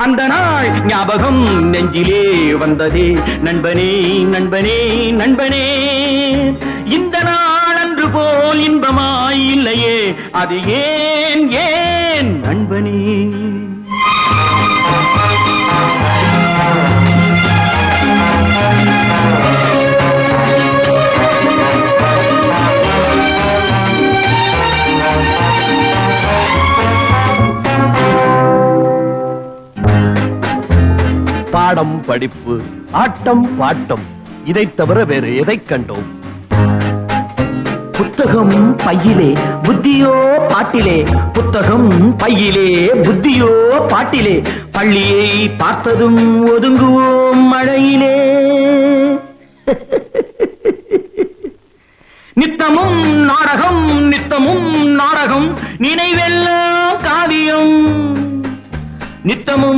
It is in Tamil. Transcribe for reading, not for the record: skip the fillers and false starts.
அந்த நாள் ஞாபகம் நெஞ்சிலே வந்ததே நண்பனே நண்பனே நண்பனே இந்த நாள் அன்று போல் இன்பமாய் இல்லையே அது ஏன் ஏன் நண்பனே பாடம் படிப்பு ஆட்டம் பாட்டம் இதை தவிர வேறு எதை கண்டோம்? புத்தகம் பையிலே புத்தியோ பாட்டிலே புத்தகம் பையிலே புத்தியோ பாட்டிலே பள்ளியை பார்த்ததும் ஒதுங்குவோம் மழையிலே நித்தமும் நாடகம் நித்தமும் நாடகம் நினைவெல்லாம் காவியம் நித்தமும்